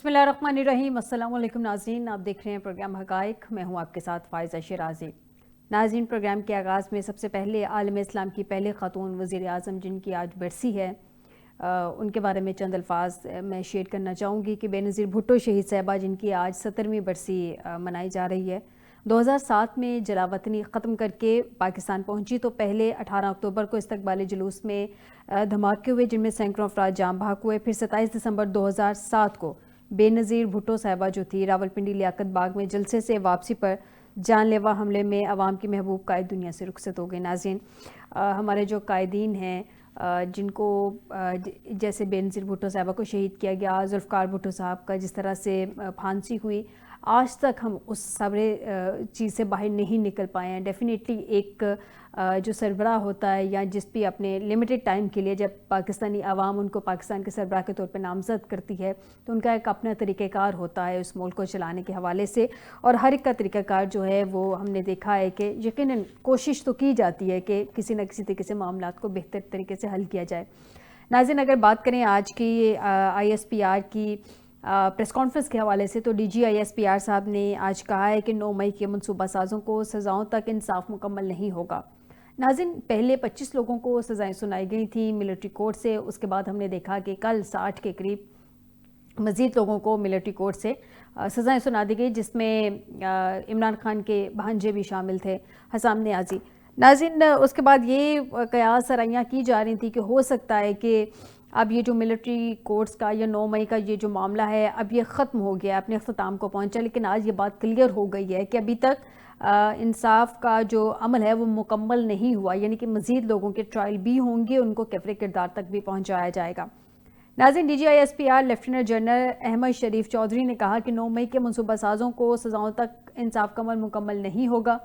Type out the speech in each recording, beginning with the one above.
بسم اللہ الرحمن الرحیم۔ السلام علیکم ناظرین، آپ دیکھ رہے ہیں پروگرام حقائق۔ میں ہوں آپ کے ساتھ فائزہ شیرازی۔ ناظرین، پروگرام کے آغاز میں سب سے پہلے عالم اسلام کی پہلے خاتون وزیر اعظم جن کی آج برسی ہے، ان کے بارے میں چند الفاظ میں شیئر کرنا چاہوں گی کہ بے نظیر بھٹو شہید صاحبہ جن کی آج 70ویں برسی منائی جا رہی ہے، 2007 میں جلاوطنی ختم کر کے پاکستان پہنچی تو پہلے 18 اکتوبر کو استقبالی جلوس میں دھماکے ہوئے جن میں سینکڑوں افراد جاں بحق ہوئے۔ پھر 27 دسمبر 2007 کو بے نظیر بھٹو صاحبہ جو تھی راولپنڈی لیاقت باغ میں جلسے سے واپسی پر جان لیوا حملے میں عوام کی محبوب قائد دنیا سے رخصت ہو گئے۔ ناظرین، ہمارے جو قائدین ہیں جن کو جیسے بے نظیر بھٹو صاحبہ کو شہید کیا گیا، ذوالفقار بھٹو صاحب کا جس طرح سے پھانسی ہوئی، آج تک ہم اس سارے چیز سے باہر نہیں نکل پائے ہیں۔ ڈیفینیٹلی ایک جو سربراہ ہوتا ہے یا جس بھی اپنے لمیٹڈ ٹائم کے لیے جب پاکستانی عوام ان کو پاکستان کے سربراہ کے طور پہ نامزد کرتی ہے تو ان کا ایک اپنا طریقہ کار ہوتا ہے اس ملک کو چلانے کے حوالے سے، اور ہر ایک کا طریقہ کار جو ہے وہ ہم نے دیکھا ہے کہ یقیناً کوشش تو کی جاتی ہے کہ کسی نہ کسی طریقے سے معاملات کو بہتر طریقے سے حل کیا جائے۔ ناظرین، اگر بات کریں آج کی آئی ایس پی آر کی پریس کانفرنس کے حوالے سے تو D G I S P R صاحب نے آج کہا ہے کہ 9 مئی کے منصوبہ سازوں کو سزاؤں تک انصاف مکمل نہیں ہوگا۔ ناظرین، پہلے 25 لوگوں کو سزائیں سنائی گئی تھیں ملٹری کورٹ سے، اس کے بعد ہم نے دیکھا کہ کل 60 کے قریب مزید لوگوں کو ملٹری کورٹ سے سزائیں سنا دی گئی، جس میں عمران خان کے بھانجے بھی شامل تھے، حسام نیازی۔ ناظرین، اس کے بعد یہ قیاس سرائیاں کی جا رہی تھیں کہ ہو سکتا ہے کہ اب یہ جو ملٹری کورٹس کا یا 9 مئی کا یہ جو معاملہ ہے اب یہ ختم ہو گیا، اپنے اختتام کو پہنچا، لیکن آج یہ بات کلیئر ہو گئی ہے کہ ابھی تک انصاف کا جو عمل ہے وہ مکمل نہیں ہوا، یعنی کہ مزید لوگوں کے ٹرائل بھی ہوں گے، ان کو کیفر کردار تک بھی پہنچایا جائے گا۔ ناظرین، D G I S P R lieutenant general Ahmed Sharif Chaudhry نے کہا کہ 9 مئی کے منصوبہ سازوں کو سزاؤں تک انصاف کا عمل مکمل نہیں ہوگا۔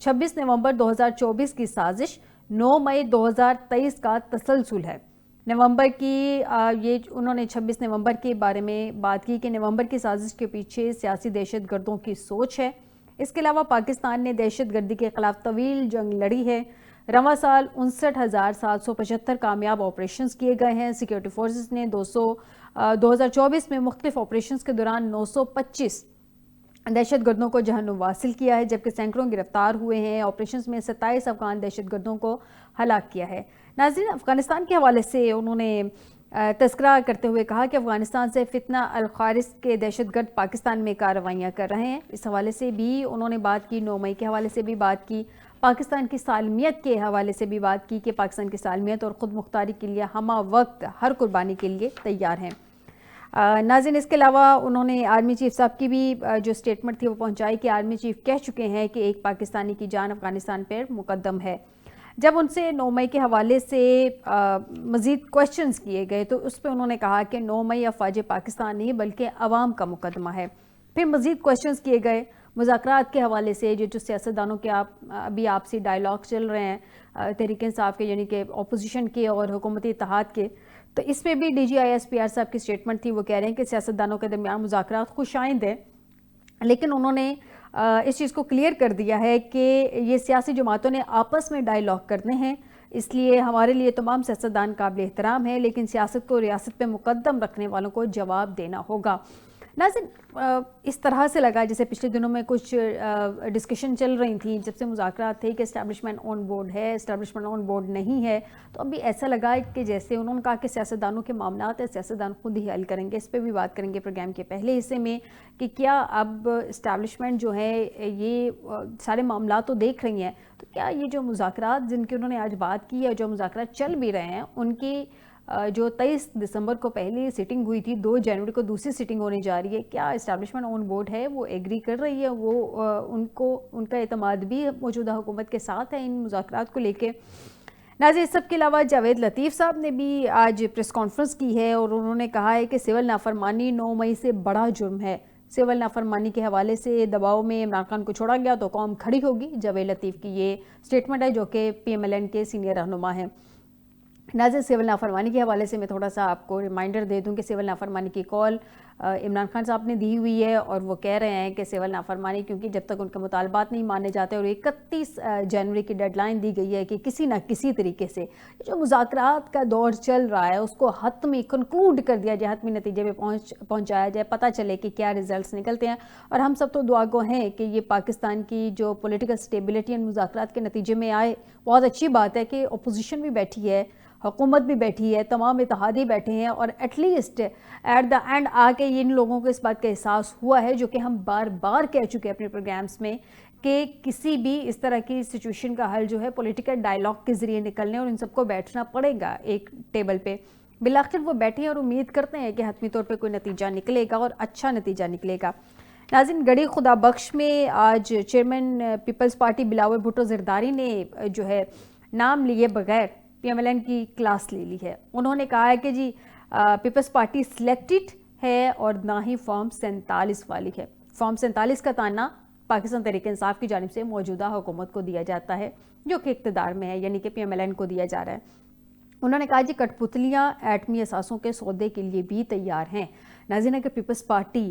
26 نومبر 2024 کی سازش 9 مئی 2023 کا تسلسل ہے۔ نومبر کی انہوں نے 26 نومبر کے بارے میں بات کی کہ نومبر کی سازش کے پیچھے سیاسی دہشت گردوں کی سوچ ہے۔ اس کے علاوہ پاکستان نے دہشت گردی کے خلاف طویل جنگ لڑی ہے۔ رواں سال 59,775 کامیاب آپریشنز کیے گئے ہیں۔ سیکیورٹی فورسز نے 2024 میں مختلف آپریشنز کے دوران 925 دہشت گردوں کو جہنم واصل کیا ہے، جبکہ سینکڑوں گرفتار ہوئے ہیں۔ آپریشنز میں 27 افغان دہشت گردوں کو ہلاک کیا ہے۔ ناظرین، افغانستان کے حوالے سے انہوں نے تذکرہ کرتے ہوئے کہا کہ افغانستان سے فتنہ الخارج کے دہشت گرد پاکستان میں کارروائیاں کر رہے ہیں۔ اس حوالے سے بھی انہوں نے بات کی، 9 مئی کے حوالے سے بھی بات کی، پاکستان کی سالمیت کے حوالے سے بھی بات کی کہ پاکستان کی سالمیت اور خود مختاری کے لیے ہمہ وقت ہر قربانی کے لیے تیار ہیں۔ ناظرین، اس کے علاوہ انہوں نے آرمی چیف صاحب کی بھی جو سٹیٹمنٹ تھی وہ پہنچائی کہ آرمی چیف کہہ چکے ہیں کہ ایک پاکستانی کی جان افغانستان پر مقدم ہے۔ جب ان سے 9 مئی کے حوالے سے مزید کویشچنز کیے گئے تو اس پہ انہوں نے کہا کہ 9 مئی افواج پاکستان نہیں بلکہ عوام کا مقدمہ ہے۔ پھر مزید کویشچنز کیے گئے مذاکرات کے حوالے سے، جو سیاستدانوں کے ابھی آپسی ڈائیلاگ چل رہے ہیں تحریک انصاف کے، یعنی کہ اپوزیشن کے اور حکومتی اتحاد کے، تو اس میں بھی D G I S P R صاحب کی سٹیٹمنٹ تھی، وہ کہہ رہے ہیں کہ سیاستدانوں کے درمیان مذاکرات خوش آئند ہیں، لیکن انہوں نے اس چیز کو کلیئر کر دیا ہے کہ یہ سیاسی جماعتوں نے آپس میں ڈائیلاگ کرنے ہیں، اس لیے ہمارے لیے تمام سیاستدان قابل احترام ہیں، لیکن سیاست کو ریاست پہ مقدم رکھنے والوں کو جواب دینا ہوگا۔ ناظرین، اس طرح سے لگا جیسے پچھلے دنوں میں کچھ ڈسکشن چل رہی تھیں جب سے مذاکرات تھے کہ اسٹیبلشمنٹ آن بورڈ ہے، اسٹیبلشمنٹ آن بورڈ نہیں ہے، تو ابھی ایسا لگا کہ جیسے انہوں نے کہا کہ سیاستدانوں کے معاملات ہیں، سیاستدان خود ہی حل کریں گے۔ اس پہ بھی بات کریں گے پروگرام کے پہلے حصے میں کہ کیا اب اسٹیبلشمنٹ جو ہے یہ سارے معاملات تو دیکھ رہی ہیں، تو کیا یہ جو مذاکرات جن کی انہوں نے آج بات کی ہے، جو مذاکرات چل بھی رہے ہیں، ان کی جو 23 دسمبر کو پہلی سیٹنگ ہوئی تھی، 2 جنوری کو دوسری سیٹنگ ہونے جا رہی ہے، کیا اسٹیبلشمنٹ آن بورڈ ہے، وہ ایگری کر رہی ہے، وہ ان کا اعتماد بھی موجودہ حکومت کے ساتھ ہے ان مذاکرات کو لے کے؟ ناظرین، سب کے علاوہ جاوید لطیف صاحب نے بھی آج پریس کانفرنس کی ہے اور انہوں نے کہا ہے کہ سول نافرمانی 9 مئی سے بڑا جرم ہے۔ سول نافرمانی کے حوالے سے دباؤ میں عمران خان کو چھوڑا گیا تو قوم کھڑی ہوگی، جاوید لطیف کی یہ سٹیٹمنٹ ہے جو کہ پی ایم ایل این کے سینئر رہنما ہیں۔ ناظرین، سول نافرمانی کے حوالے سے میں تھوڑا سا آپ کو ریمائنڈر دے دوں کہ سول نافرمانی کی کال عمران خان صاحب نے دی ہوئی ہے اور وہ کہہ رہے ہیں کہ سول نافرمانی، کیونکہ جب تک ان کے مطالبات نہیں مانے جاتے، اور 31 جنوری کی ڈیڈ لائن دی گئی ہے کہ کسی نہ کسی طریقے سے جو مذاکرات کا دور چل رہا ہے اس کو حتمی کنکلوڈ کر دیا جائے، حتمی نتیجے پہ پہنچایا جائے، پتہ چلے کہ کیا ریزلٹس نکلتے ہیں. اور ہم سب تو دعا گو ہیں کہ یہ پاکستان کی جو پولیٹیکل سٹیبلٹی ان مذاکرات کے نتیجے میں آئے. بہت اچھی بات ہے کہ اپوزیشن بھی بیٹھی ہے، حکومت بھی بیٹھی ہے، تمام اتحادی بیٹھے ہیں، اور at least at the end آ کے ان لوگوں کو اس بات کا احساس ہوا ہے، جو کہ ہم بار بار کہہ چکے اپنے پروگرامز میں، کہ کسی بھی اس طرح کی سچویشن کا حل جو ہے پولیٹیکل ڈائیلاگ کے ذریعے نکلنے، اور ان سب کو بیٹھنا پڑے گا ایک ٹیبل پہ. بالآخر وہ بیٹھے ہیں اور امید کرتے ہیں کہ حتمی طور پہ کوئی نتیجہ نکلے گا اور اچھا نتیجہ نکلے گا. ناظرین، گڑھی خدا بخش میں آج chairman Peoples Party Bilawal Bhutto Zardari نے جو ہے نام لیے بغیر پی ایم ایل این کی کلاس لے لی ہے. انہوں نے کہا ہے کہ جی پیپلز پارٹی سلیکٹڈ ہے اور نہ ہی فارم 47 والی ہے. فارم 47 کا تانا پاکستان تحریک انصاف کی جانب سے موجودہ حکومت کو دیا جاتا ہے جو کہ اقتدار میں ہے، یعنی کہ پی ایم ایل این کو دیا جا رہا ہے. انہوں نے کہا جی کٹ پتلیاں ایٹمی اثاثوں کے سودے کے لیے بھی تیار ہیں. ناظرین، اگر پیپلز پارٹی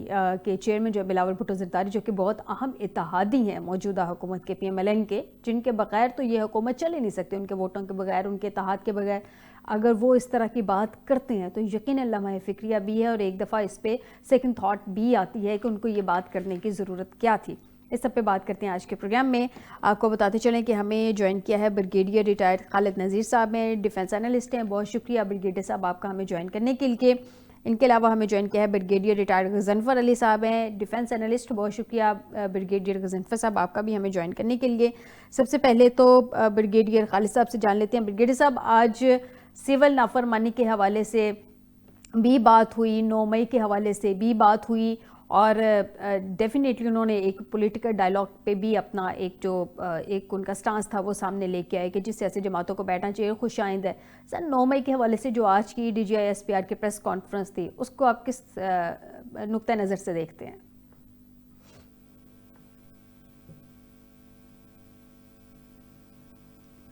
کے چیئرمین جو بلاول بھٹو زرداری، جو کہ بہت اہم اتحادی ہیں موجودہ حکومت کے پی ایم ایل این کے، جن کے بغیر تو یہ حکومت چل ہی نہیں سکتی، ان کے ووٹوں کے بغیر، ان کے اتحاد کے بغیر، اگر وہ اس طرح کی بات کرتے ہیں تو یقیناً لمحہ فکریہ بھی ہے، اور ایک دفعہ اس پہ سیکنڈ تھاٹ بھی آتی ہے کہ ان کو یہ بات کرنے کی ضرورت کیا تھی. اس سب پہ بات کرتے ہیں آج کے پروگرام میں. آپ کو بتاتے چلیں کہ ہمیں جوائن کیا ہے بریگیڈیئر ریٹائرڈ خالد نذیر صاحب ہیں، ڈیفنس انالسٹ ہیں. بہت شکریہ بریگیڈیئر صاحب آپ کا ہمیں جوائن کرنے کے لیے. ان کے علاوہ ہمیں جوائن کیا ہے بریگیڈیئر ریٹائرڈ غضنفر علی صاحب ہیں، ڈیفنس انالسٹ. بہت شکریہ بریگیڈیئر غضنفر صاحب آپ کا بھی ہمیں جوائن کرنے کے لیے. سب سے پہلے تو بریگیڈیئر خالد صاحب سے جان لیتے ہیں. بریگیڈیئر صاحب، آج سول نافرمانی کے حوالے سے بھی بات ہوئی، 9 مئی کے حوالے سے بھی بات ہوئی، اور ڈیفینیٹلی انہوں نے ایک پولیٹیکل ڈائیلاگ پہ بھی اپنا ایک ان کا سٹانس تھا وہ سامنے لے کے آئے کہ جس سیاسی جماعتوں کو بیٹھنا چاہیے. خوش آئند ہے سر. 9 مئی کے حوالے سے جو آج کی D G I S P R کی پریس کانفرنس تھی، اس کو آپ کس نقطہ نظر سے دیکھتے ہیں؟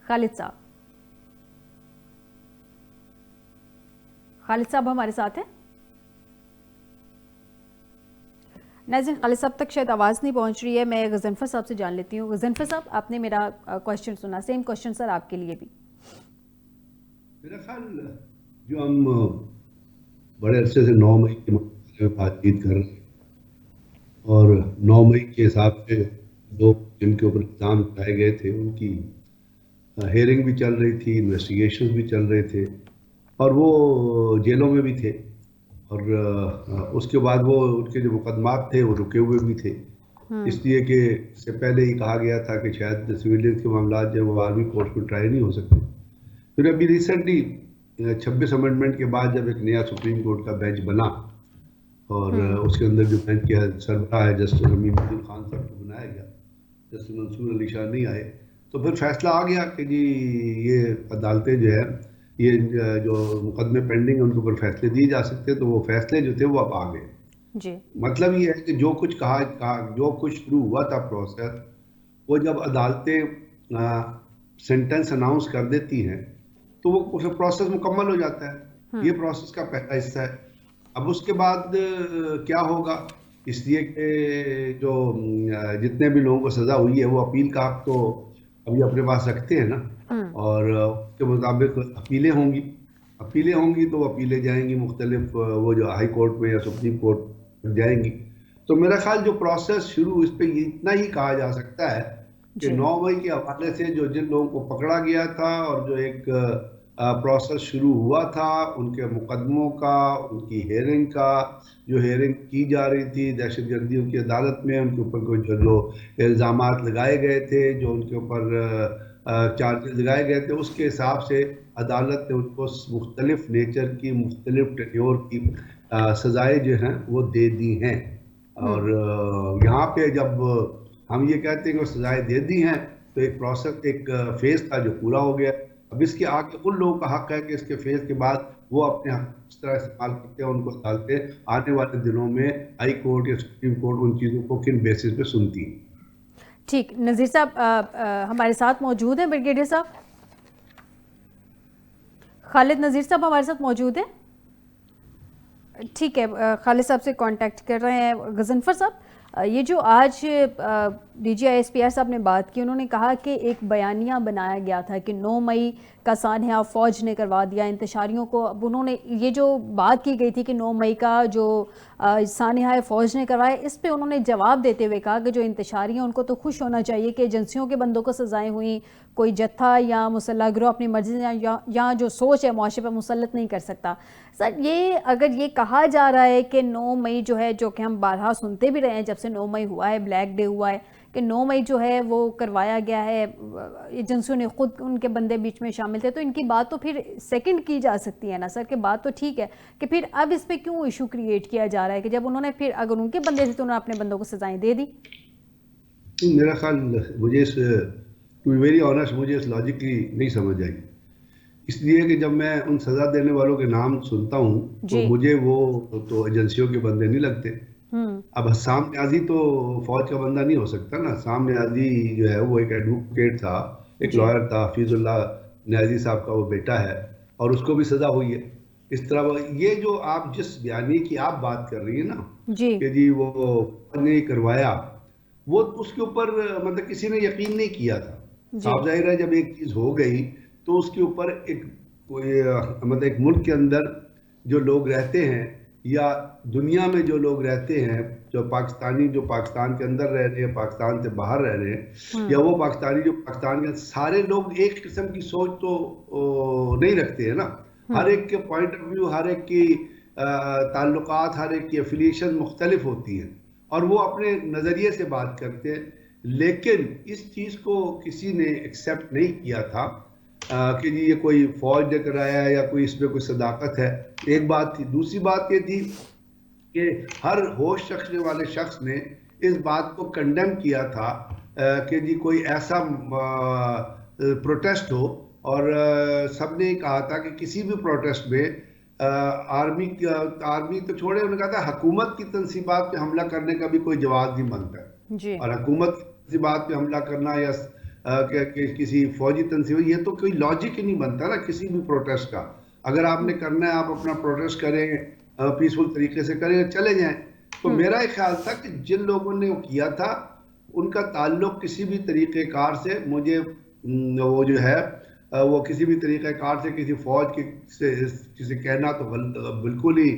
خالد صاحب ہمارے ساتھ ہیں؟ ناظرین، خالد صاحب تک شاید آواز نہیں پہنچ رہی ہے. میں غضنفر صاحب سے جان لیتی ہوں. غضنفر صاحب، آپ نے میرا کوشچن سنا، سیم کوشچن سر آپ کے لیے بھی. میرا خیال جو ہم بڑے عرصے سے 9 مئی کے میں بات چیت کر رہے ہیں، اور 9 مئی کے حساب سے لوگ جن کے اوپر الزام اٹھائے گئے تھے ان کی ہیئرنگ بھی چل رہی تھی، انویسٹیگیشنز بھی چل رہے تھے، اور وہ جیلوں میں بھی تھے، اور اس کے بعد وہ ان کے جو مقدمات تھے وہ رکے ہوئے بھی تھے. اس لیے کہ اس سے پہلے ہی کہا گیا تھا کہ شاید سویلینس کے معاملات جو وہ آرمی کورٹ میں ٹرائی نہیں ہو سکتے. پھر ابھی ریسنٹلی 26 امنڈمنٹ کے بعد جب ایک نیا سپریم کورٹ کا بینچ بنا، اور اس کے اندر جو بینچ کے سربراہ ہے جسٹس امین الدین خان صاحب کو بنایا گیا، جسٹس منصور علی شاہ نہیں آئے، تو پھر فیصلہ آ گیا کہ جی یہ عدالتیں جو ہے، یہ جو مقدمے پینڈنگ ہیں ان کے اوپر فیصلے دیے جا سکتے ہیں. تو وہ فیصلے جو تھے وہ اب آ گئے. جی، مطلب یہ ہے کہ جو کچھ کہا جو کچھ شروع ہوا تھا پروسیس، وہ جب عدالتیں سینٹنس اناؤنس کر دیتی ہیں تو وہ پروسیس مکمل ہو جاتا ہے. یہ پروسیس کا پہلا حصہ ہے. اب اس کے بعد کیا ہوگا، اس لیے کہ جو جتنے بھی لوگوں کو سزا ہوئی ہے وہ اپیل کا حق تو ابھی اپنے پاس رکھتے ہیں نا، اور اس کے مطابق اپیلیں ہوں گی تو اپیلیں جائیں گی مختلف، وہ جو ہائی کورٹ میں یا سپریم کورٹ جائیں گی. تو میرا خیال جو پروسیس شروع، اس پہ اتنا ہی کہا جا سکتا ہے کہ 9 مئی کے حوالے سے جو جن لوگوں کو پکڑا گیا تھا اور جو ایک پروسیس شروع ہوا تھا ان کے مقدموں کا، ان کی ہیئرنگ کا، جو ہیئرنگ کی جا رہی تھی دہشت گردیوں کی عدالت میں، ان کے اوپر کوئی جو الزامات لگائے گئے تھے، جو ان کے اوپر چارجز لگائے گئے تھے، اس کے حساب سے عدالت نے ان کو مختلف نیچر کی، مختلف ٹینیور کی سزائیں جو ہیں وہ دے دی ہیں. اور یہاں پہ جب ہم یہ کہتے ہیں کہ وہ سزائیں دے دی ہیں تو ایک پروسیس، ایک فیز تھا جو پورا ہو گیا. اب اس کے آگے ان لوگوں کا حق ہے کہ اس کے فیز کے بعد وہ اپنے حق اس طرح استعمال کرتے ہیں. ان کو عدالتیں آنے والے دنوں میں ہائی کورٹ یا سپریم کورٹ ان چیزوں کو کن بیسس پہ سنتی ہیں. ٹھیک. نذیر صاحب ہمارے ساتھ موجود ہیں. بریگیڈیئر صاحب خالد نذیر صاحب ہمارے ساتھ موجود ہیں. ٹھیک ہے، خالد صاحب سے کانٹیکٹ کر رہے ہیں. غضنفر صاحب، یہ جو آج D G I S P R صاحب نے بات کی، انہوں نے کہا کہ ایک بیانیہ بنایا گیا تھا کہ 9 مئی کا سانحہ فوج نے کروا دیا انتشاریوں کو. اب انہوں نے یہ جو بات کی گئی تھی کہ 9 مئی کا جو سانحہ فوج نے کروایا، اس پہ انہوں نے جواب دیتے ہوئے کہا کہ جو انتشاری ہیں ان کو تو خوش ہونا چاہیے کہ ایجنسیوں کے بندوں کو سزائیں ہوئیں، کوئی جتھا یا مسلح گروہ اپنی مرضی یا جو سوچ ہے معاشرے پر مسلط نہیں کر سکتا. سر، یہ اگر یہ کہا جا رہا ہے کہ 9 مئی جو ہے، جو کہ ہم بارہا سنتے بھی رہے ہیں جب سے 9 مئی ہوا ہے، بلیک ڈے ہوا ہے، کہ 9 مئی جو ہے وہ کروایا گیا ہے، ایجنسیوں نے خود ان کے بندے بیچ میں شامل تھے، تو ان کی بات تو پھر سیکنڈ کی جا سکتی ہے نا سر، کہ بات تو ٹھیک ہے کہ پھر اب اس پہ کیوں ایشو کریٹ کیا جا رہا ہے کہ جب انہوں نے پھر اگر ان کے بندے تھے تو انہوں نے اپنے بندوں کو سزائیں دے دی. میرا خیال مجھے ٹو بی ویری آنیسٹ مجھے اس لاجکلی نہیں سمجھ آئی، اس لیے کہ جب میں ان سزا دینے والوں کے نام سنتا ہوں تو مجھے وہ تو ایجنسیوں کے بندے نہیں لگتے. اب حسام نیازی تو فوج کا بندہ نہیں ہو سکتا نا. حسام نیازی جو ہے وہ ایک ایڈوکیٹ تھا، ایک لائر تھا، حفیظ اللہ نیازی صاحب کا وہ بیٹا ہے، اور اس کو بھی سزا ہوئی ہے. اس طرح یہ جو آپ جس بیانیے کی آپ بات کر رہی ہیں نا کہ جی وہ نے کروایا، وہ اس کے اوپر مطلب کسی نے یقین نہیں کیا تھا. صاف ظاہر ہے جب ایک چیز ہو گئی تو اس کے اوپر ایک مطلب ایک ملک کے اندر جو لوگ رہتے ہیں یا دنیا میں جو لوگ رہتے ہیں، جو پاکستانی جو پاکستان کے اندر رہ رہے ہیں، پاکستان سے باہر رہ رہے ہیں، یا وہ پاکستانی جو پاکستان کے سارے لوگ ایک قسم کی سوچ تو نہیں رکھتے ہیں نا. ہر ایک کے پوائنٹ آف ویو، ہر ایک کی تعلقات، ہر ایک کی افیلیشن مختلف ہوتی ہیں اور وہ اپنے نظریے سے بات کرتے ہیں. لیکن اس چیز کو کسی نے ایکسیپٹ نہیں کیا تھا کہ جی یہ کوئی فوج نے کرایا ہے یا کوئی اس میں کوئی صداقت ہے. ایک بات تھی. دوسری بات یہ تھی کہ ہر ہوش رکھنے والے شخص نے اس بات کو کنڈیم کیا تھا کہ جی کوئی ایسا پروٹیسٹ ہو، اور سب نے کہا تھا کہ کسی بھی پروٹیسٹ میں آرمی تو چھوڑے، انہوں نے کہا تھا حکومت کی تنصیبات پہ حملہ کرنے کا بھی کوئی جواز نہیں بنتا ہے. اور حکومت کی تنصیبات پہ حملہ کرنا یا کسی فوجی تنصیب، یہ تو کوئی لاجک ہی نہیں بنتا نا کسی بھی پروٹیسٹ کا. اگر آپ نے کرنا ہے آپ اپنا پروٹیسٹ کریں، پیسفل طریقے سے کریں، چلے جائیں. تو میرا ایک خیال تھا کہ جن لوگوں نے وہ کیا تھا ان کا تعلق کسی بھی طریقہ کار سے، مجھے وہ جو ہے وہ کسی بھی طریقہ کار سے کسی فوج سے کسی کہنا تو بالکل ہی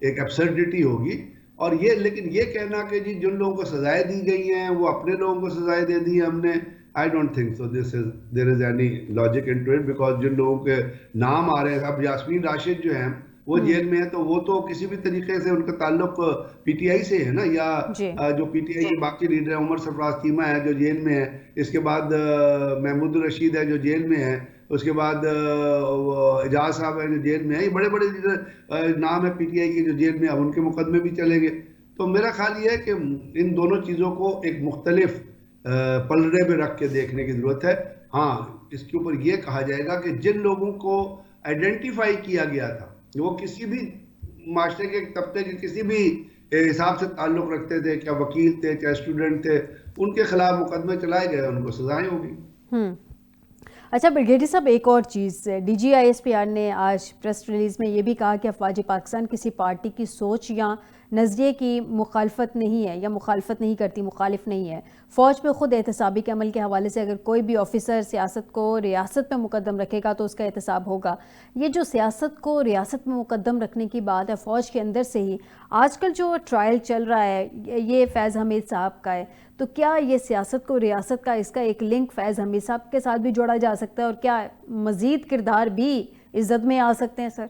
ایک ایبسرڈیٹی ہوگی. اور یہ لیکن یہ کہنا کہ جی جن لوگوں کو سزائیں دی گئی ہیں وہ اپنے لوگوں کو سزائیں دے دی ہیں ہم نے، I don't think so there is any logic into it, because جن لوگوں کے نام آ رہے ہیں، اب یاسمین راشد جو ہیں وہ جیل میں ہے، تو وہ تو کسی بھی طریقے سے ان کا تعلق پی ٹی آئی سے ہے نا، یا جو پی ٹی آئی کے باقی لیڈر ہیں، عمر سرفراز چیمہ ہے جو جیل میں ہے، اس کے بعد محمود الرشید ہے جو جیل میں ہے، اس کے بعد اعجاز صاحب ہے جو جیل میں ہے. یہ بڑے بڑے لیڈر نام ہے پی ٹی آئی کے جو جیل میں، اب ان کے مقدمے بھی چلیں گے. تو میرا خیال یہ ہے کہ ان دونوں چیزوں کو ایک مختلف پلڑے میں رکھ کے دیکھنے کی ضرورت ہے. ہاں، اس کے اوپر یہ کہا جائے گا کہ جن لوگوں کو آئیڈینٹیفائی کیا گیا تھا، وہ کسی بھی معاشرے کے طبقے کے کسی بھی حساب سے تعلق رکھتے تھے، کیا وکیل تھے چاہے اسٹوڈنٹ تھے، ان کے خلاف مقدمے چلائے گئے، ان کو سزائیں ہوگی. اچھا بریگیڈیئر صاحب، ایک اور چیز، D G I S P R نے آج پریس ریلیز میں یہ بھی کہا کہ افواج پاکستان کسی پارٹی کی سوچ یا نظریے کی مخالفت نہیں ہے یا مخالفت نہیں کرتی، مخالف نہیں ہے. فوج پہ خود احتسابی کے عمل کے حوالے سے اگر کوئی بھی آفیسر سیاست کو ریاست پہ مقدم رکھے گا تو اس کا احتساب ہوگا. یہ جو سیاست کو ریاست میں مقدم رکھنے کی بات ہے فوج کے اندر سے ہی، آج کل جو ٹرائل چل رہا ہے یہ فیض حمید صاحب کا ہے، تو کیا یہ سیاست کو ریاست کا اس کا ایک لنک فیض حمید صاحب کے ساتھ بھی جوڑا جا سکتا ہے، اور کیا مزید کردار بھی عزت میں آ سکتے ہیں سر؟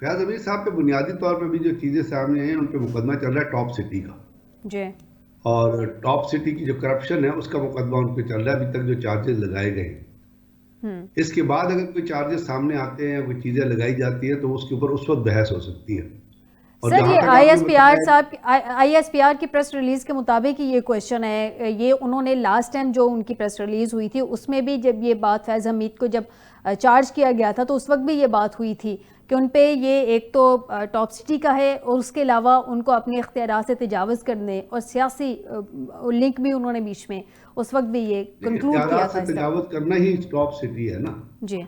فیاض حمید صاحب پہ بنیادی طور پہ بھی جو چیزیں سامنے ہیں ان پہ مقدمہ چل رہا ہے ٹاپ سٹی کا جی، اور ٹاپ سٹی کی جو کرپشن ہے اس کا مقدمہ ان پہ چل رہا ہے ابھی تک جو چارجز لگائے گئے ہیں. اس کے بعد اگر کوئی چارجز سامنے آتے ہیں، کوئی چیزیں لگائی جاتی ہیں تو اس کے اوپر اس وقت بحث ہو سکتی ہے. سر یہ آئی ایس پی آر کی پریس ریلیز کے مطابق یہ کویشچن ہے، یہ انہوں نے لاسٹ ٹائم جو ان کی پریس ریلیز ہوئی تھی اس میں بھی جب یہ بات فیض حمید کو جب چارج کیا گیا تھا تو اس وقت بھی یہ بات ہوئی تھی کہ ان پہ یہ ایک تو ٹاپ سٹی کا ہے اور اس کے علاوہ ان کو اپنے اختیارات سے تجاوز کرنے اور سیاسی لنک بھی انہوں نے بیچ میں اس وقت بھی یہ کنکلوڈ کیا تھا. تجاوز کرنا ہی ٹاپ سٹی ہے نا. جی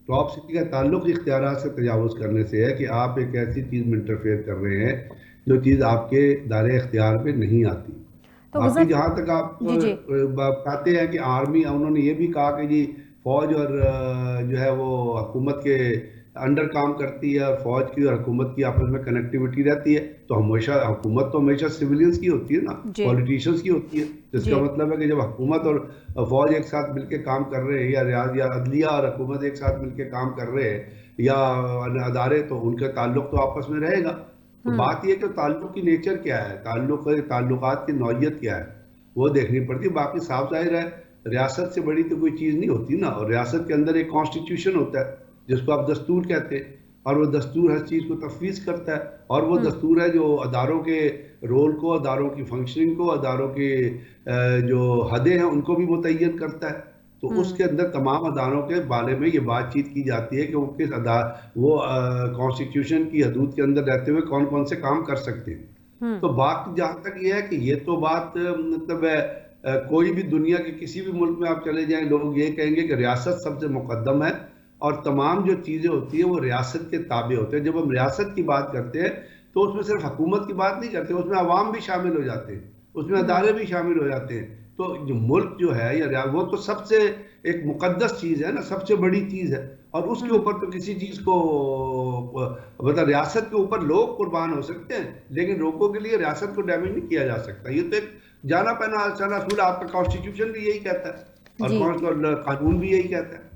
پراپرٹی کا تعلق اختیارات سے تجاوز کرنے سے ہے کہ آپ ایک ایسی چیز میں انٹرفیئر کر رہے ہیں جو چیز آپ کے دائرۂ اختیار میں نہیں آتی. تو باقی جہاں تک آپ جی جی کہتے ہیں کہ آرمی، انہوں نے یہ بھی کہا کہ جی فوج اور جو ہے وہ حکومت کے انڈر کام کرتی ہے، اور فوج کی اور حکومت کی آپس میں کنیکٹیوٹی رہتی ہے، تو ہمیشہ حکومت تو ہمیشہ سویلینز کی ہوتی ہے نا، جی پولیٹیشینز کی ہوتی ہے. جس کا جی مطلب ہے کہ جب حکومت اور فوج ایک ساتھ مل کے کام کر رہے ہیں، یا ریاض یا عدلیہ اور حکومت ایک ساتھ مل کے کام کر رہے ہیں، یا ادارے، تو ان کا تعلق تو آپس میں رہے گا. تو بات یہ کہ تعلق کی نیچر کیا ہے، تعلقات کی نوعیت کیا ہے، وہ دیکھنی پڑتی ہے. باقی صاف ظاہر ہے ریاست سے بڑی تو کوئی چیز نہیں ہوتی نا، اور ریاست کے اندر ایک کانسٹیٹیوشن ہوتا ہے جس کو آپ دستور کہتے ہیں، اور وہ دستور ہر چیز کو تفویض کرتا ہے، اور وہ دستور ہے جو اداروں کے رول کو، اداروں کی فنکشننگ کو، اداروں کے جو حدیں ہیں ان کو بھی متعین کرتا ہے. تو اس کے اندر تمام اداروں کے بارے میں یہ بات چیت کی جاتی ہے کہ وہ کس وہ کانسٹیٹیوشن کی حدود کے اندر رہتے ہوئے کون کون سے کام کر سکتے ہیں. تو بات جہاں تک یہ ہے کہ یہ تو بات مطلب کوئی بھی دنیا کے کسی بھی ملک میں آپ چلے جائیں، لوگ یہ کہیں گے کہ ریاست سب سے مقدم ہے، اور تمام جو چیزیں ہوتی ہیں وہ ریاست کے تابع ہوتے ہیں. جب ہم ریاست کی بات کرتے ہیں تو اس میں صرف حکومت کی بات نہیں کرتے، اس میں عوام بھی شامل ہو جاتے ہیں، اس میں ادارے بھی شامل ہو جاتے ہیں. تو جو ملک جو ہے یا وہ تو سب سے ایک مقدس چیز ہے نا، سب سے بڑی چیز ہے، اور اس کے اوپر تو کسی چیز کو مطلب ریاست کے اوپر لوگ قربان ہو سکتے ہیں، لیکن لوگوں کے لیے ریاست کو ڈیمیج نہیں کیا جا سکتا. یہ تو ایک جانا پہنا اصول، آپ کا کانسٹیٹیوشن بھی یہی کہتا ہے، اور قانون بھی یہی کہتا ہے.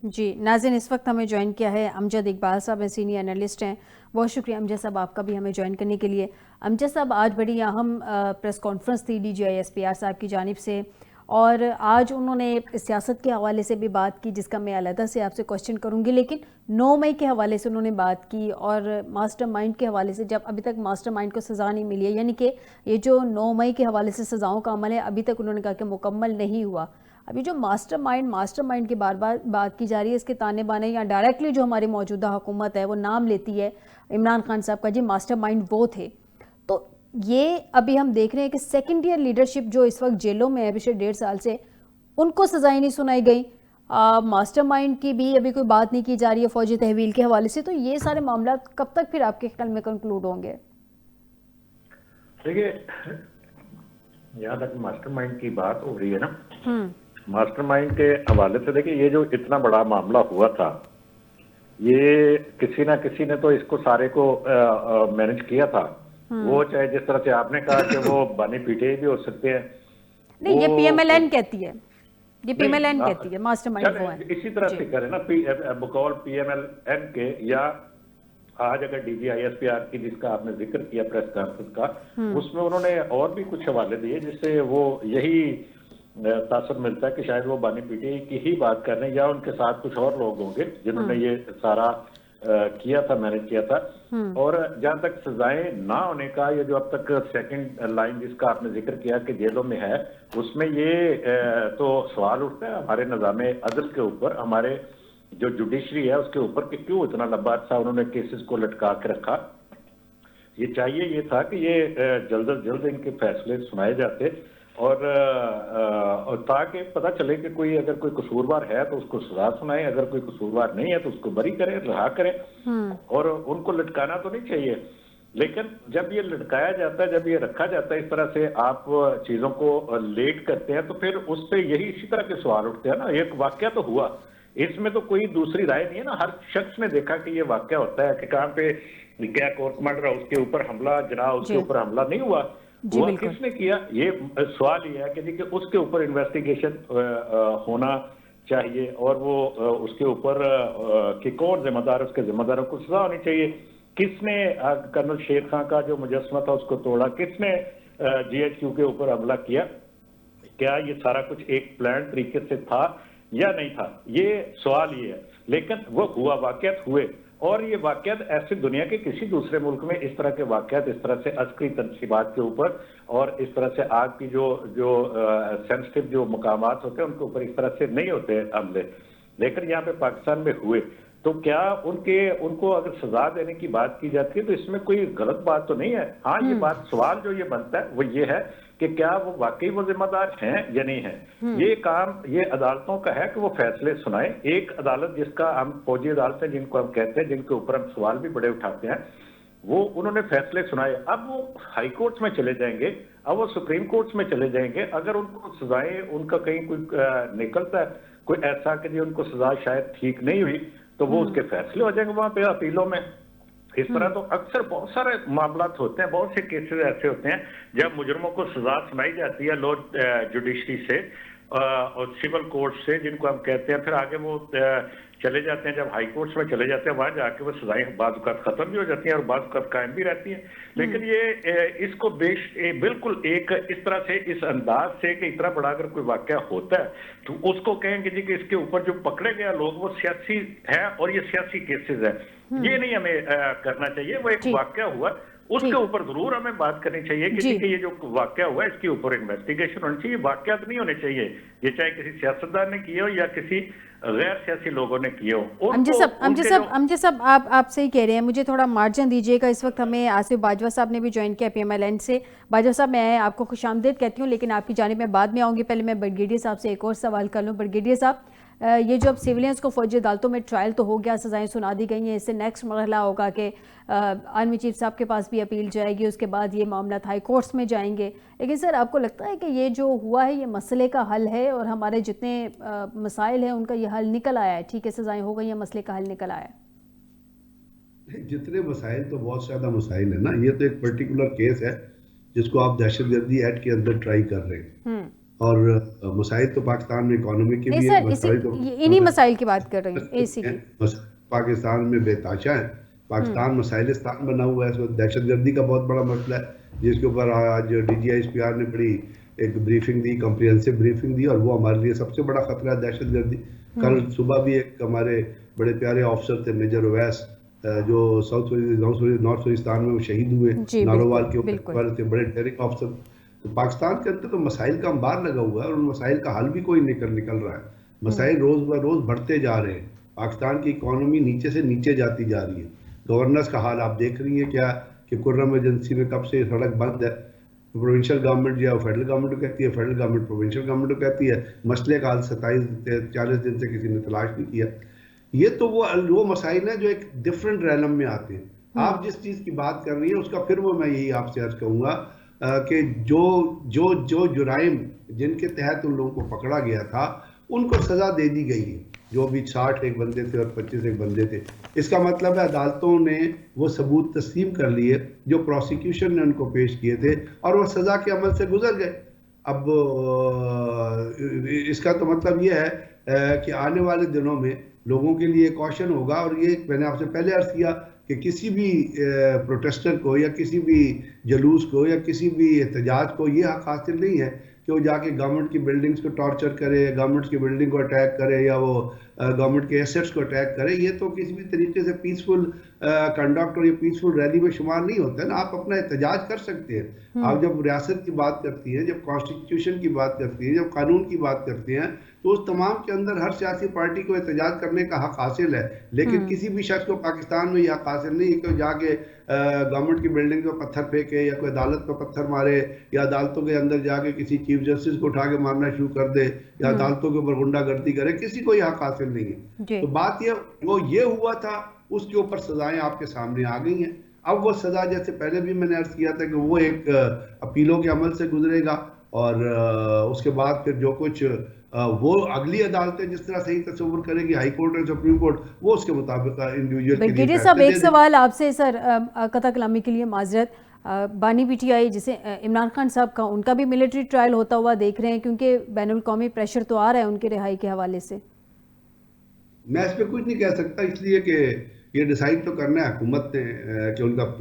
جی ناظرین، اس وقت ہمیں جوائن کیا ہے امجد اقبال صاحب، سینئر انالسٹ ہیں. بہت شکریہ امجد صاحب آپ کا بھی ہمیں جوائن کرنے کے لیے. امجد صاحب، آج بڑی اہم پریس کانفرنس تھی DGI SPR صاحب کی جانب سے، اور آج انہوں نے سیاست کے حوالے سے بھی بات کی جس کا میں علیحدہ سے آپ سے کوشچن کروں گی، لیکن 9 مئی کے حوالے سے انہوں نے بات کی، اور ماسٹر مائنڈ کے حوالے سے، جب ابھی تک ماسٹر مائنڈ کو سزا نہیں ملی ہے، یعنی کہ یہ جو 9 مئی کے حوالے سے سزاؤں کا عمل ہے ابھی تک انہوں نے کہا کہ مکمل نہیں ہوا. ابھی جو ماسٹر مائنڈ کی بار بار بات کی جا رہی ہے، اس کے تانے بانے یا ڈائریکٹلی جو ہماری موجودہ حکومت ہے وہ نام لیتی ہے عمران خان صاحب کا، جی ماسٹر مائنڈ وہ تھے. تو یہ ابھی ہم دیکھ رہے ہیں کہ سیکنڈ ایئر لیڈرشپ جو اس وقت جیلوں میں ہے پچھلے 1.5 سال سے، ان کو سزائیں نہیں سنائی گئی. ماسٹر مائنڈ کی بھی ابھی کوئی بات نہیں کی جا رہی ہے فوجی تحویل کے حوالے سے. تو یہ سارے معاملات کب تک پھر آپ کے خیال میں کنکلوڈ ہوں گے؟ دیکھیے، یہاں تک ماسٹر مائنڈ کی بات ہو رہی ہے نا، ماسٹر مائنڈ کے حوالے سے دیکھیں، یہ جو اتنا بڑا معاملہ ہوا تھا، یہ کسی نہ کسی نے تو اس کو سارے کو مینج کیا تھا. وہ چاہے جس طرح سے آپ نے کہا کہ وہ بانی پیٹے بھی ہو سکتے ہیں، نہیں یہ PMLN کہتی ہے، یہ PMLN کہتی ہے ماسٹر مائنڈ وہ ہے. اسی طرح سے کریں نا بقول PMLN کے، یا آج اگر DGI SPR کی جس کا آپ نے ذکر کیا پریس کانفرنس کا، اس میں انہوں نے اور بھی کچھ حوالے دیے جس سے وہ یہی تاثر ملتا ہے کہ شاید وہ بانی پیٹی کی ہی بات کر رہے ہیں، یا ان کے ساتھ کچھ اور لوگ ہوں گے جنہوں نے یہ سارا کیا تھا، مینج کیا تھا. اور جہاں تک سزائیں نہ ہونے کا، یہ جو اب تک سیکنڈ لائن جس کا آپ نے ذکر کیا کہ جیلوں میں ہے، اس میں یہ تو سوال اٹھتا ہے ہمارے نظام عدل کے اوپر، ہمارے جو جوڈیشری ہے اس کے اوپر، کہ کیوں اتنا لمبا عرصہ انہوں نے کیسز کو لٹکا کے رکھا. یہ چاہیے یہ تھا کہ یہ جلد از جلد ان کے فیصلے سنائے جاتے، اور تاکہ پتہ چلے کہ کوئی اگر کوئی قصوروار ہے تو اس کو سزا سنائے، اگر کوئی قصوروار نہیں ہے تو اس کو بری کرے، رہا کرے. اور ان کو لٹکانا تو نہیں چاہیے، لیکن جب یہ لٹکایا جاتا ہے، جب یہ رکھا جاتا ہے اس طرح سے، آپ چیزوں کو لیٹ کرتے ہیں، تو پھر اس پہ یہی اسی طرح کے سوال اٹھتے ہیں نا. ایک واقعہ تو ہوا، اس میں تو کوئی دوسری رائے نہیں ہے نا. ہر شخص نے دیکھا کہ یہ واقعہ ہوتا ہے کہ کہاں پہ کیا کورٹ کمانڈر اس کے اوپر حملہ جنا، اس کے اوپر حملہ نہیں ہوا. وہ کس نے کیا؟ یہ سوال یہ ہے کہ اس کے اوپر انویسٹیگیشن ہونا چاہیے، اور وہ اس کے اوپر کہ کون ذمہ دار، اس کے ذمہ داروں کو سزا ہونی چاہیے. کس نے کرنل شیر خان کا جو مجسمہ تھا اس کو توڑا؟ کس نے GHQ کے اوپر حملہ کیا؟ کیا یہ سارا کچھ ایک پلان طریقے سے تھا یا نہیں تھا؟ یہ سوال یہ ہے. لیکن وہ ہوا، واقعات ہوئے، اور یہ واقعات ایسے دنیا کے کسی دوسرے ملک میں اس طرح کے واقعات اس طرح سے عسکری تنصیبات کے اوپر اور اس طرح سے آگ کی جو سینسٹیو جو مقامات ہوتے ہیں ان کے اوپر اس طرح سے نہیں ہوتے حملے. لیکن یہاں پہ پاکستان میں ہوئے. تو کیا ان کو اگر سزا دینے کی بات کی جاتی ہے تو اس میں کوئی غلط بات تو نہیں ہے. ہاں یہ بات سوال جو یہ بنتا ہے وہ یہ ہے کہ کیا وہ واقعی وہ ذمہ دار ہیں یا نہیں ہیں. یہ کام یہ عدالتوں کا ہے کہ وہ فیصلے سنائیں. ایک عدالت جس کا ہم فوجی عدالتیں جن کو ہم کہتے ہیں، جن کے اوپر ہم سوال بھی بڑے اٹھاتے ہیں، وہ انہوں نے فیصلے سنائے. اب وہ ہائی کورٹس میں چلے جائیں گے، اب وہ سپریم کورٹس میں چلے جائیں گے. اگر ان کو سزائیں ان کا کہیں کوئی نکلتا ہے کوئی ایسا کہ ان کو سزا شاید ٹھیک نہیں ہوئی تو وہ اس کے فیصلے ہو جائیں گے وہاں پہ اپیلوں میں. اس طرح تو اکثر بہت سارے معاملات ہوتے ہیں، بہت سے کیسز ایسے ہوتے ہیں جب مجرموں کو سزا سنائی جاتی ہے لو جوڈیشری سے اور سول کورٹ سے جن کو ہم کہتے ہیں، پھر آگے وہ چلے جاتے ہیں، جب ہائی کورٹس میں چلے جاتے ہیں وہاں جا کے وہ سزائیں بعض اوقات ختم بھی ہو جاتی ہیں اور بعض اوقات قائم بھی رہتی ہیں. لیکن یہ اس کو بالکل ایک اس طرح سے اس انداز سے کہ اتنا بڑا اگر کوئی واقعہ ہوتا ہے تو اس کو کہیں گے جی کہ اس کے اوپر جو پکڑے گئے لوگ وہ سیاسی ہے اور یہ سیاسی کیسز ہے، یہ نہیں ہمیں کرنا چاہیے. وہ ایک واقعہ ہوا اس کے اوپر ضرور ہمیں بات کرنی چاہیے کہ جی کہ یہ جو واقعہ ہوا ہے اس کے اوپر انویسٹیگیشن ہونی چاہیے. واقعات نہیں ہونے چاہیے یہ چاہے کسی سیاستدان نے کیے ہو یا کسی غیر سیاسی لوگوں نے کیے ہو. امجد صاحب آپ صحیح کہہ رہے ہیں. مجھے تھوڑا مارجن دیجیے گا. اس وقت ہمیں آصف باجوہ صاحب نے بھی جوائن کیا پی ایم ایل این سے. باجوہ صاحب میں آپ کو خوش آمدید کہتی ہوں، لیکن آپ کی جانب میں بعد میں آؤں گی. پہلے میں برگیڈیئر صاحب سے ایک اور سوال کر لوں. برگیڈیئر صاحب، یہ جو اب سیولینز کو فوجی عدالتوں میں ٹرائل تو ہو گیا، سزائیں سنا دی گئی ہیں، اس سے نیکسٹ مرحلہ ہوگا کہ آرمی چیف صاحب کے پاس بھی اپیل جائے گی، اس کے بعد یہ معاملات ہائی کورٹس میں جائیں گے. لیکن سر آپ کو لگتا ہے کہ یہ جو ہوا ہے یہ مسئلے کا حل ہے اور ہمارے جتنے مسائل ہیں ان کا یہ حل نکل آیا ہے؟ ٹھیک ہے سزائیں ہو گئی ہیں، مسئلے کا حل نکل آیا ہے؟ جتنے مسائل تو بہت زیادہ مسائل ہیں نا. یہ تو ایک پرٹیکولر کیس ہے جس کو آپ دہشت گردی ایکٹ کے اندر ٹرائی کر رہے ہیں، اور مسائل تو پاکستان میں اکانومی کے بھی ہیں. انہی مسائل کی بات کر رہی ہیں. اسی کی پاکستان میں بے تحاشا ہے. پاکستان مسائلستان بنا ہوا ہے. اس وقت دہشت گردی کا بہت بڑا مسئلہ ہے جس کے اوپر آج D G I S P R نے بڑی ایک بریفنگ دی، کمپریہنسو بریفنگ دی، اور وہ ہمارے لیے سب سے بڑا خطرہ ہے دہشت گردی. کل صبح بھی ایک ہمارے بڑے پیارے آفیسر تھے میجر اویس جو نارتھ وزیرستان میں وہ شہید ہوئے نارووال کے اوپر تھے، بڑے ڈیرنگ آفیسر. تو پاکستان کے اندر تو مسائل کا انبار لگا ہوا ہے اور ان مسائل کا حل بھی کوئی نکل رہا ہے. مسائل روز بروز بڑھتے جا رہے ہیں. پاکستان کی اکانومی نیچے سے نیچے جاتی جا رہی ہے. گورننس کا حال آپ دیکھ رہی ہیں کیا کہ کرم ایجنسی میں کب سے سڑک بند ہے. پروونشل گورنمنٹ جو ہے فیڈرل گورنمنٹ کو کہتی ہے، فیڈرل گورنمنٹ پروونشل گورنمنٹ کو کہتی ہے. مسئلے کا حل 27-40 دن سے کسی نے تلاش نہیں کیا. یہ تو وہ مسائل ہیں جو ایک ڈفرینٹ ریلم میں آتے ہیں. آپ جس چیز کی بات کر رہی ہیں اس کا پھر وہ میں یہی آپ سے عرض کہوں گا کہ جو جرائم جن کے تحت ان لوگوں کو پکڑا گیا تھا ان کو سزا دے دی گئی ہے. جو بھی 60 ایک بندے تھے اور 25 ایک بندے تھے. اس کا مطلب ہے عدالتوں نے وہ ثبوت تسلیم کر لیے جو پروسیکیوشن نے ان کو پیش کیے تھے اور وہ سزا کے عمل سے گزر گئے. اب اس کا تو مطلب یہ ہے کہ آنے والے دنوں میں لوگوں کے لیے کوشن ہوگا. اور یہ میں نے آپ سے پہلے عرض کیا کہ کسی بھی پروٹیسٹر کو یا کسی بھی جلوس کو یا کسی بھی احتجاج کو یہ حق حاصل نہیں ہے کہ وہ جا کے گورنمنٹ کی بلڈنگز کو ٹارچر کرے، گورنمنٹ کی بلڈنگ کو اٹیک کرے یا وہ گورنمنٹ کے ایسٹس کو اٹیک کرے. یہ تو کسی بھی طریقے سے پیسفل کنڈکٹ اور یہ پیسفل ریلی میں شمار نہیں ہوتا ہے نا. آپ اپنا احتجاج کر سکتے ہیں. آپ جب ریاست کی بات کرتی ہیں، جب کانسٹیٹیوشن کی بات کرتی ہیں، جب قانون کی بات کرتے ہیں تو اس تمام کے اندر ہر سیاسی پارٹی کو احتجاج کرنے کا حق حاصل ہے. لیکن کسی بھی شخص کو پاکستان میں یہ حق حاصل نہیں ہے کہ جا کے گورنمنٹ کی بلڈنگ پہ پتھر پھینکے یا کوئی عدالت پہ پتھر مارے یا عدالتوں کے اندر جا کے کسی چیف جسٹس کو اٹھا کے مارنا شروع کر دے یا عدالتوں کے اوپر غنڈہ گردی کرے. کسی کو یہ حق حاصل نہیں ہے. تو بات یہ ہوا تھا، اس کے اوپر سزائیں آپ کے سامنے آ گئی ہیں. اب وہ سزا جیسے پہلے بھی میں نے عرض کیا تھا کہ وہ ایک اپیلوں کے عمل سے گزرے گا اور اس کے بعد پھر جو کچھ وہ اگلی عدالتیں جس طرح صحیح تصور کرے گی، ہائی کورٹ اور سپریم کورٹ، وہ اس کے مطابق انڈیویجول کے لیے. برگیڈیئر صاحب ایک سوال آپ سے سر، قطع کلامی کے لیے معذرت. بانی پی ٹی آئی جسے عمران خان صاحب کا، ان کا بھی ملٹری ٹرائل ہوتا ہوا دیکھ رہے ہیں کیونکہ بین الاقوامی پریشر تو آ رہا ہے ان کے رہائی کے حوالے سے. میں اس پہ کچھ نہیں کہہ سکتا، اس لیے کہ یہ ڈیسائیڈ تو کرنا ہے حکومت نے کہ ان کا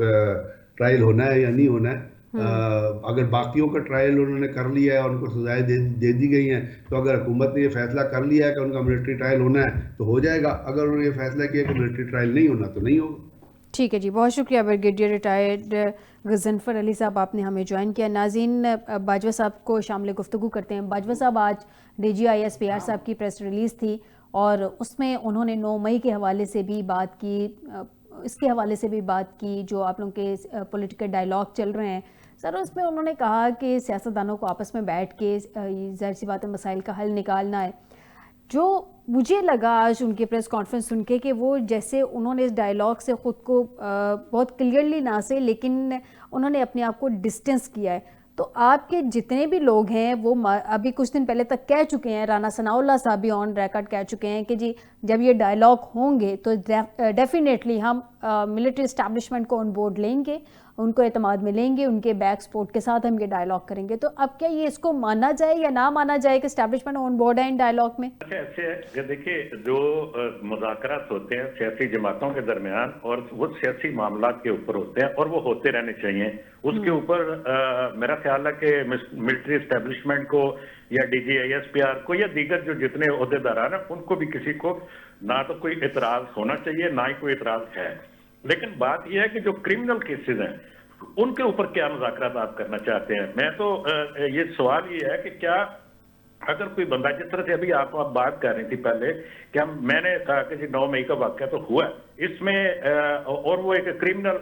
ٹرائل ہونا ہے یا نہیں ہونا ہے. اگر باقیوں کا ٹرائل انہوں نے کر لیا ہے اور ان کو سزائیں دے دی گئی ہیں تو اگر حکومت نے یہ فیصلہ کر لیا ہے کہ ان کا ملٹری ٹرائل ہونا ہے تو ہو جائے گا. اگر انہوں نے یہ فیصلہ کیا کہ ملٹری ٹرائل نہیں ہونا تو نہیں ہوگا. ٹھیک ہے جی، بہت شکریہ بریگیڈیئر ریٹائرڈ غضنفر علی صاحب، آپ نے ہمیں جوائن کیا. ناظرین، باجوہ صاحب کو شامل گفتگو کرتے ہیں. باجوہ صاحب، آج D G I S P R صاحب کی پریس ریلیز تھی اور اس میں انہوں نے 9 مئی کے حوالے سے بھی بات کی، اس کے حوالے سے بھی بات کی جو آپ لوگوں کے پولیٹیکل ڈائلاگ چل رہے ہیں سر، اس میں انہوں نے کہا کہ سیاستدانوں کو آپس میں بیٹھ کے ظاہر سی بات ہے مسائل کا حل نکالنا ہے. جو مجھے لگا آج ان کی پریس کانفرنس سن کے کہ وہ جیسے انہوں نے اس ڈائلاگ سے خود کو بہت کلیئرلی نہ سے لیکن انہوں نے اپنے آپ کو ڈسٹینس کیا ہے. تو آپ کے جتنے بھی لوگ ہیں وہ ابھی کچھ دن پہلے تک کہہ چکے ہیں، رانا ثناء اللہ صاحب بھی آن ریکارڈ کہہ چکے ہیں کہ جی جب یہ ڈائلاگ ہوں گے تو ڈیفینیٹلی ہم ملٹری اسٹیبلشمنٹ کو آن بورڈ لیں گے، ان کو اعتماد میں لیں گے، ان کے بیک سپورٹ کے ساتھ ہم یہ ڈائلاگ کریں گے. تو اب کیا یہ اس کو مانا جائے یا نہ مانا جائے کہ اسٹیبلشمنٹ آن بورڈ ہے ان ڈائلاگ میں؟ ایسے ہے کہ دیکھیے جو مذاکرات ہوتے ہیں سیاسی جماعتوں کے درمیان اور وہ سیاسی معاملات کے اوپر ہوتے ہیں اور وہ ہوتے رہنے چاہیے. اس کے اوپر میرا خیال ہے کہ ملٹری اسٹیبلشمنٹ کو یا D G I S P R کو یا دیگر جو جتنے عہدیداران ہیں ان کو بھی کسی کو نہ تو کوئی اعتراض ہونا چاہیے نہ ہی کوئی اعتراض ہے. لیکن بات یہ ہے کہ جو کرمنل کیسز ہیں ان کے اوپر کیا مذاکرات آپ کرنا چاہتے ہیں. میں تو یہ سوال یہ ہے کہ کیا اگر کوئی بندہ جس طرح سے ابھی آپ بات کر رہی تھی پہلے کہ میں نے کہا کہ جی 9 مئی کا واقعہ تو ہوا ہے اس میں اور وہ ایک کرمنل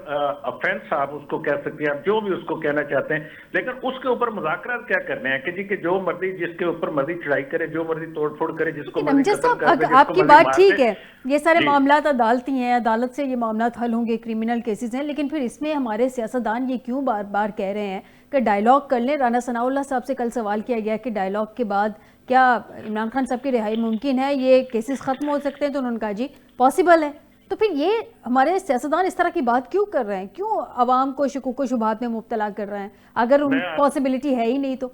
افینس آپ اس کو کہہ سکتے ہیں، آپ جو بھی اس کو کہنا چاہتے ہیں، لیکن اس کے اوپر مذاکرات کیا کرنے ہیں کہ جی کہ جو مرضی جس کے اوپر مرضی چڑھائی کرے، جو مرضی توڑ پھوڑ کرے، جس کو مرضی قتل کر دے، آپ کی بات ٹھیک ہے، یہ سارے معاملات عدالتی ہیں، عدالت سے یہ معاملات حل ہوں گے، کرمنل کیسز ہیں، لیکن پھر اس میں ہمارے سیاستدان یہ کیوں بار بار کہہ رہے ہیں کہ ڈائلاگ کر لیں؟ رانا ثناء اللہ صاحب سے کل سوال کیا گیا کہ ڈائلاگ کے بعد کیا عمران خان صاحب کی رہائی ممکن ہے، یہ کیسز ختم ہو سکتے ہیں؟ تو انہوں نے کہا جی پاسبل ہے. تو پھر یہ ہمارے سیاستدان اس طرح کی بات کیوں کر رہے ہیں؟ کیوں عوام کو شکوک و شبہات میں مبتلا کر رہے ہیں اگر ان پاسبلٹی ہے ہی نہیں؟ تو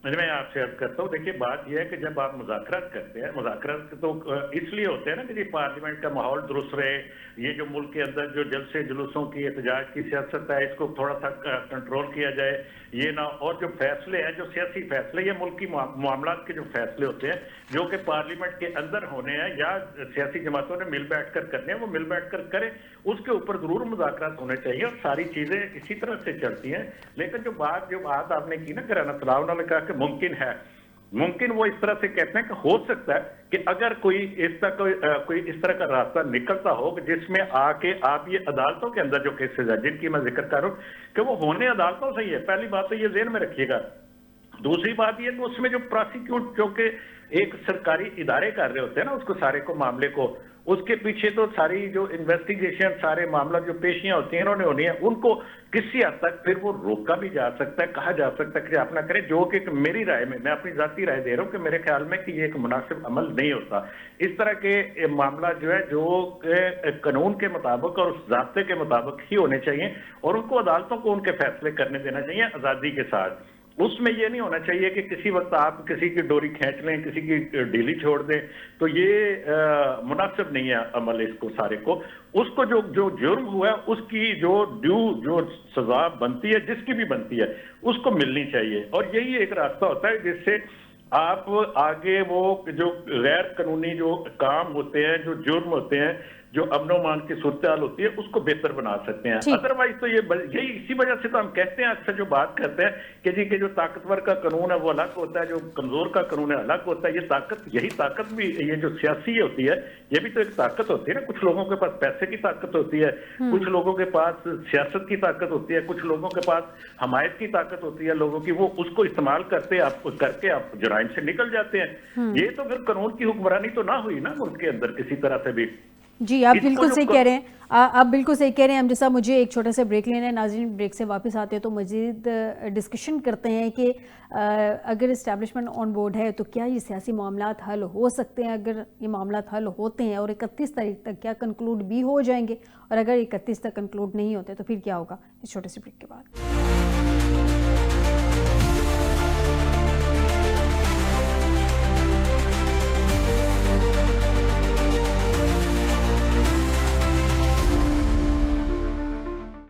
میں آپ سے عرض کرتا ہوں، دیکھیے بات یہ ہے کہ جب آپ مذاکرات کرتے ہیں، مذاکرات تو اس لیے ہوتے ہیں نا کہ جی پارلیمنٹ کا ماحول درست رہے، یہ جو ملک کے اندر جو جلسے جلوسوں کی احتجاج کی سیاست ہے اس کو تھوڑا سا کنٹرول کیا جائے، یہ نہ اور جو فیصلے ہیں جو سیاسی فیصلے یہ ملکی معاملات کے جو فیصلے ہوتے ہیں جو کہ پارلیمنٹ کے اندر ہونے ہیں یا سیاسی جماعتوں نے مل بیٹھ کر کرنے ہیں وہ مل بیٹھ کر کریں، اس کے اوپر ضرور مذاکرات ہونے چاہیے اور ساری چیزیں اسی طرح سے چلتی ہیں. لیکن جو بات آپ نے کی نا کہ رانا ثناء اللہ نے کہا کہ ممکن ہے، ممکن وہ اس طرح سے کہتے ہیں کہ ہو سکتا ہے کہ اگر کوئی اس طرح کا راستہ نکلتا ہو جس میں آ کے آپ یہ عدالتوں کے اندر جو کیسز ہیں جن کی میں ذکر کر رہا ہوں کہ وہ ہونے عدالتوں سے ہی ہے. پہلی بات تو یہ ذہن میں رکھیے گا. دوسری بات یہ کہ اس میں جو پراسیکیوٹ جو کہ ایک سرکاری ادارے کر رہے ہوتے ہیں نا اس کو سارے کو معاملے کو، اس کے پیچھے تو ساری جو انویسٹیگیشن سارے معاملات جو پیشیاں ہوتی ہیں انہوں نے ہونی ہے، ان کو کسی حد تک پھر وہ روکا بھی جا سکتا ہے، کہا جا سکتا ہے کہ آپ نہ کریں، جو کہ میری رائے میں اپنی ذاتی رائے دے رہا ہوں کہ میرے خیال میں کہ یہ ایک مناسب عمل نہیں ہوتا. اس طرح کے معاملات جو ہے جو قانون کے مطابق اور اس ضابطے کے مطابق ہی ہونے چاہیے اور ان کو عدالتوں کو ان کے فیصلے کرنے دینا چاہیے آزادی کے ساتھ. اس میں یہ نہیں ہونا چاہیے کہ کسی وقت آپ کسی کی ڈوری کھینچ لیں، کسی کی ڈھیلی چھوڑ دیں، تو یہ مناسب نہیں ہے عمل اس کو سارے کو. اس کو جو جرم ہوا ہے اس کی جو سزا بنتی ہے جس کی بھی بنتی ہے اس کو ملنی چاہیے اور یہی ایک راستہ ہوتا ہے جس سے آپ آگے وہ جو غیر قانونی جو کام ہوتے ہیں، جو جرم ہوتے ہیں، جو امن و امان کی صورتحال ہوتی ہے اس کو بہتر بنا سکتے ہیں. ادروائز تو یہی اسی وجہ سے تو ہم کہتے ہیں اکثر جو بات کرتے ہیں کہ جی کہ جو طاقتور کا قانون ہے وہ الگ ہوتا ہے، جو کمزور کا قانون ہے الگ ہوتا ہے. یہی طاقت بھی یہ جو سیاسی ہوتی ہے یہ بھی تو ایک طاقت ہوتی ہے نا. کچھ لوگوں کے پاس پیسے کی طاقت ہوتی ہے، کچھ لوگوں کے پاس سیاست کی طاقت ہوتی ہے، کچھ لوگوں کے پاس حمایت کی طاقت ہوتی ہے لوگوں کی، وہ اس کو استعمال کر کے آپ جرائم سے نکل جاتے ہیں. یہ تو پھر قانون کی حکمرانی تو نہ ہوئی نا ملک کے اندر کسی طرح سے بھی. جی آپ بالکل صحیح کہہ رہے ہیں، آپ بالکل صحیح کہہ رہے ہیں. ہم جیسا مجھے ایک چھوٹا سا بریک لینا ہے، ناظرین بریک سے واپس آتے ہیں تو مزید ڈسکشن کرتے ہیں کہ اگر اسٹیبلشمنٹ آن بورڈ ہے تو کیا یہ سیاسی معاملات حل ہو سکتے ہیں؟ اگر یہ معاملات حل ہوتے ہیں اور 31 تاریخ تک کیا کنکلوڈ بھی ہو جائیں گے، اور اگر 31 تک کنکلوڈ نہیں ہوتے تو پھر کیا ہوگا؟ اس چھوٹے سے بریک کے بعد.